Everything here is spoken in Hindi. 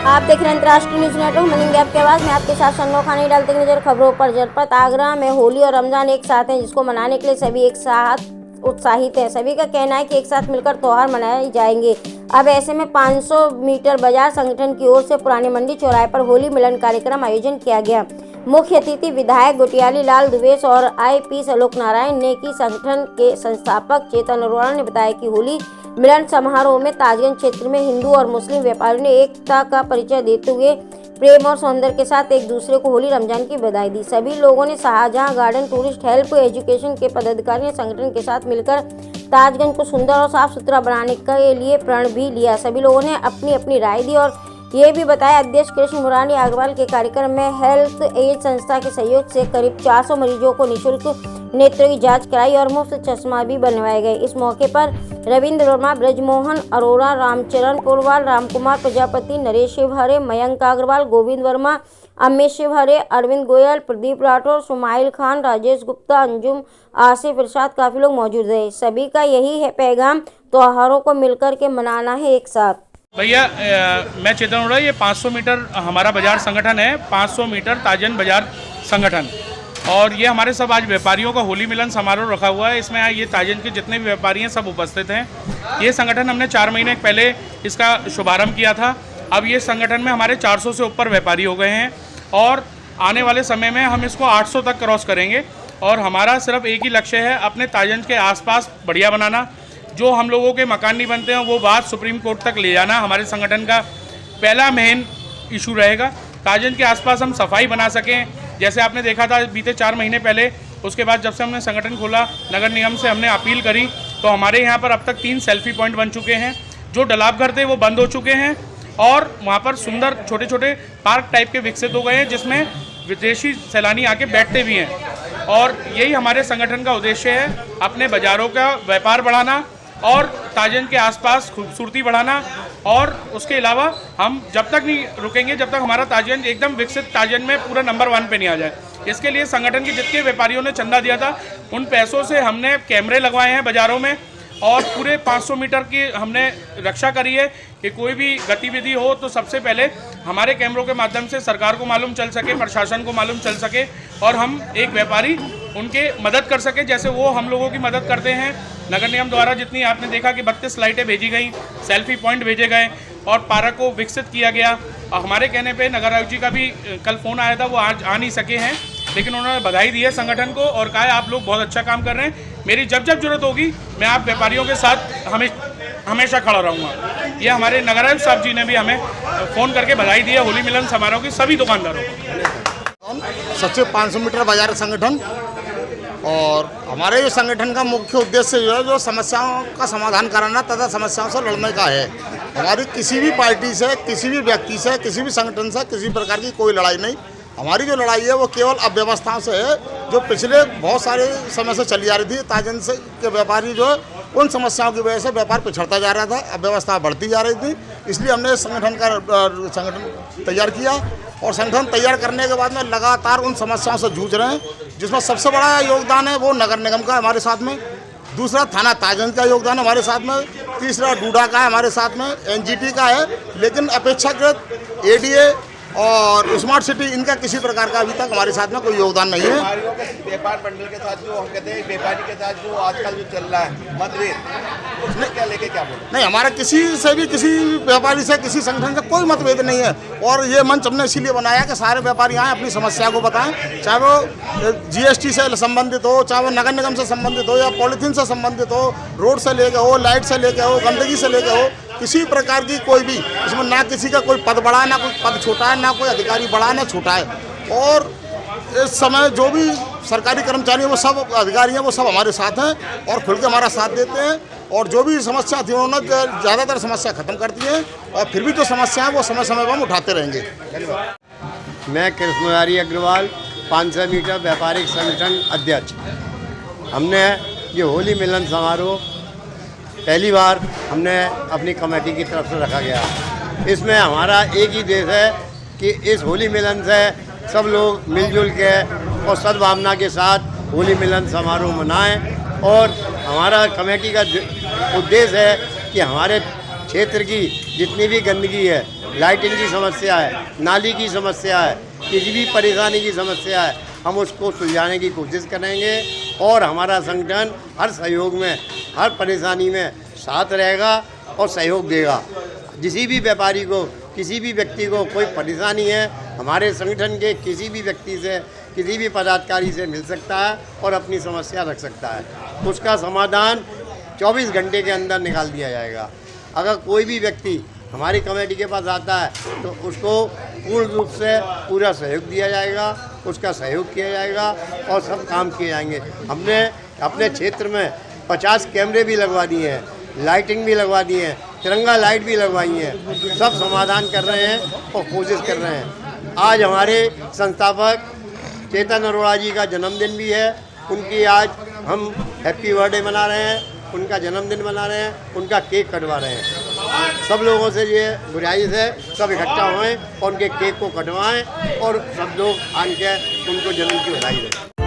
आप देख रहे हैं अंतर्राष्ट्रीय न्यूज नेटवर्क मलिंग ऐप के बाद मैं आपके साथ सन्नो खानी डालते हैं नजर खबरों पर। जनपद आगरा में होली और रमजान एक साथ हैं, जिसको मनाने के लिए सभी एक साथ उत्साहित हैं। सभी का कहना है कि एक साथ मिलकर त्योहार मनाए जाएंगे। अब ऐसे में 500 मीटर बाजार संगठन की ओर से पुरानी मंडी चौराहे पर होली मिलन कार्यक्रम आयोजन किया गया। मुख्य अतिथि विधायक गोटियाली लाल दुबेश और आईपीएस आलोक नारायण ने की संगठन के संस्थापक चेतन अरोड़ा ने बताया कि होली मिलन समारोह में ताजगंज क्षेत्र में हिंदू और मुस्लिम व्यापारियों ने एकता का परिचय देते हुए प्रेम और सौंदर्य के साथ एक दूसरे को होली रमजान की बधाई दी। सभी लोगों ने Shahjahan garden tourist help education के पदाधिकारी ने संगठन के साथ मिलकर ताजगंज को सुंदर और साफ सुथरा बनाने के लिए प्रण भी लिया। सभी लोगों ने अपनी अपनी राय दी और ये भी बताया। अध्यक्ष कृष्ण मुरारी अग्रवाल के कार्यक्रम में हेल्थ एज संस्था के सहयोग से करीब 400 मरीजों को निःशुल्क नेत्रों की जांच कराई और मुफ्त चश्मा भी बनवाए गए। इस मौके पर रविंद्र वर्मा, ब्रजमोहन अरोड़ा, रामचरण पुरवाल, रामकुमार प्रजापति, नरेश शिवहरे, मयंक अग्रवाल, गोविंद वर्मा, अमित शिवहरे, अरविंद गोयल, प्रदीप राठौर, सुमाइल खान, राजेश गुप्ता, अंजुम, आसिफ इरशाद काफी लोग मौजूद रहे। सभी का यही है पैगाम, त्योहारों को मिलकर के मनाना है एक साथ। भैया मैं चेतन अरोड़ा, ये 500 मीटर हमारा बाजार संगठन है, 500 मीटर ताजन बाजार संगठन, और ये हमारे सब आज व्यापारियों का होली मिलन समारोह रखा हुआ है। इसमें ये ताजन के जितने भी व्यापारी हैं सब उपस्थित हैं। ये संगठन हमने 4 महीने पहले इसका शुभारंभ किया था। अब ये संगठन में हमारे 400 से ऊपर व्यापारी हो गए हैं और आने वाले समय में हम इसको 800 तक क्रॉस करेंगे। और हमारा सिर्फ एक ही लक्ष्य है, अपने ताजन के आसपास बढ़िया बनाना। जो हम लोगों के मकान नहीं बनते हैं वो बात सुप्रीम कोर्ट तक ले जाना हमारे संगठन का पहला मेन इशू रहेगा। ताजन के आसपास हम सफाई बना सकें, जैसे आपने देखा था बीते 4 महीने पहले। उसके बाद जब से हमने संगठन खोला, नगर निगम से हमने अपील करी, तो हमारे यहाँ पर अब तक 3 सेल्फी पॉइंट बन चुके हैं। जो डलाप घर थे वो बंद हो चुके हैं और वहाँ पर सुंदर छोटे छोटे पार्क टाइप के विकसित हो गए हैं, जिसमें विदेशी सैलानी आके बैठते भी हैं। और यही हमारे संगठन का उद्देश्य है, अपने बाज़ारों का व्यापार बढ़ाना और ताजन के आसपास खूबसूरती बढ़ाना। और उसके अलावा हम जब तक नहीं रुकेंगे जब तक हमारा ताजन एकदम विकसित ताजन में पूरा नंबर 1 पे नहीं आ जाए। इसके लिए संगठन के जितने व्यापारियों ने चंदा दिया था, उन पैसों से हमने कैमरे लगवाए हैं बाज़ारों में और पूरे 500 मीटर की हमने रक्षा करी है कि कोई भी गतिविधि हो तो सबसे पहले हमारे कैमरों के माध्यम से सरकार को मालूम चल सके, प्रशासन को मालूम चल सके और हम एक व्यापारी उनके मदद कर सके जैसे वो हम लोगों की मदद करते हैं। नगर निगम द्वारा जितनी आपने देखा कि 32 लाइटें भेजी गई, सेल्फी पॉइंट भेजे गए और पार्क को विकसित किया गया। और हमारे कहने पे नगर आयुक्त जी का भी कल फ़ोन आया था, वो आज आ नहीं सके हैं, लेकिन उन्होंने बधाई दी है संगठन को और कहा है आप लोग बहुत अच्छा काम कर रहे हैं। मेरी जब जब जरूरत होगी मैं आप व्यापारियों के साथ हमेशा खड़ा रहूँगा। ये हमारे नगर आयुक्त साहब जी ने भी हमें फ़ोन करके बधाई दी है होली मिलन समारोह की सभी दुकानदारों को। सचिव 500 मीटर बाजार संगठन, और हमारे जो संगठन का मुख्य उद्देश्य जो है, जो समस्याओं का समाधान कराना तथा समस्याओं से लड़ने का है। हमारी किसी भी पार्टी से, किसी भी व्यक्ति से, किसी भी संगठन से किसी प्रकार की कोई लड़ाई नहीं। हमारी जो लड़ाई है वो केवल अव्यवस्थाओं से है, जो पिछले बहुत सारे समय से चली आ रही थी। ताजन से के व्यापारी जो है उन समस्याओं की वजह से व्यापार पिछड़ता जा रहा था, अव्यवस्था बढ़ती जा रही थी। इसलिए हमने संगठन तैयार किया और संगठन तैयार करने के बाद में लगातार उन समस्याओं से जूझ रहे हैं, जिसमें सबसे बड़ा योगदान है वो नगर निगम का हमारे साथ में, दूसरा थाना ताजन का योगदान हमारे साथ में, तीसरा डूडा का है हमारे साथ में, एनजीटी का है। लेकिन अपेक्षाकृत एडीए और स्मार्ट सिटी इनका किसी प्रकार का अभी तक हमारे साथ में कोई योगदान नहीं है। व्यापार मंडल के साथ जो हम कहते हैं व्यापारी के साथ जो आजकल जो चल रहा है मतभेद, उसमें क्या लेके क्या बोल नहीं, हमारा किसी से भी, किसी व्यापारी से, किसी संगठन से कोई मतभेद नहीं है। और ये मंच हमने इसीलिए बनाया कि सारे व्यापारी आएँ, अपनी समस्या को बताएं, चाहे वो जीएसटी से संबंधित हो, चाहे वो नगर निगम से संबंधित हो या पॉलीथीन से संबंधित हो, रोड से लेके हो, लाइट से लेके हो, गंदगी से लेके हो, किसी प्रकार की कोई भी इसमें ना किसी का कोई पद बड़ा है, ना कोई पद छोटा है, ना कोई अधिकारी बड़ा है, ना छोटा है। और इस समय जो भी सरकारी कर्मचारी हैं वो सब अधिकारी हैं, वो सब हमारे साथ हैं और खुल के हमारा साथ देते हैं। और जो भी समस्या थी उन्होंने ज़्यादातर समस्या ख़त्म कर दी है और फिर भी जो समस्या है वो समय समय पर हम उठाते रहेंगे। मैं कृष्ण मुरारी अग्रवाल, 500 मीटर व्यापारिक संगठन अध्यक्ष। हमने ये होली मिलन समारोह पहली बार हमने अपनी कमेटी की तरफ से रखा गया। इसमें हमारा एक ही उद्देश्य है कि इस होली मिलन से सब लोग मिलजुल के और सद्भावना के साथ होली मिलन समारोह मनाएं। और हमारा कमेटी का उद्देश्य है कि हमारे क्षेत्र की जितनी भी गंदगी है लाइटिंग की समस्या है, नाली की समस्या है, किसी भी परेशानी की समस्या है, हम उसको सुलझाने की कोशिश करेंगे और हमारा संगठन हर सहयोग में, हर परेशानी में साथ रहेगा और सहयोग देगा। किसी भी व्यापारी को, किसी भी व्यक्ति को कोई परेशानी है, हमारे संगठन के किसी भी व्यक्ति से, किसी भी पदाधिकारी से मिल सकता है और अपनी समस्या रख सकता है। उसका समाधान 24 घंटे के अंदर निकाल दिया जाएगा। अगर कोई भी व्यक्ति हमारी कमेटी के पास आता है तो उसको पूर्ण रूप से पूरा सहयोग दिया जाएगा, उसका सहयोग किया जाएगा और सब काम किए जाएंगे। हमने अपने क्षेत्र में 50 कैमरे भी लगवा दिए हैं, लाइटिंग भी लगवा दी है, तिरंगा लाइट भी लगवाई है, सब समाधान कर रहे हैं और कोशिश कर रहे हैं। आज हमारे संस्थापक चेतन अरोड़ा जी का जन्मदिन भी है, उनकी आज हम हैप्पी बर्थडे मना रहे हैं, उनका जन्मदिन मना रहे हैं, उनका केक कटवा रहे हैं। सब लोगों से ये गुजारिश है, सब इकट्ठा होएं और उनके केक को कटवाएं और सब लोग आके उनको जन्म की बधाई दें।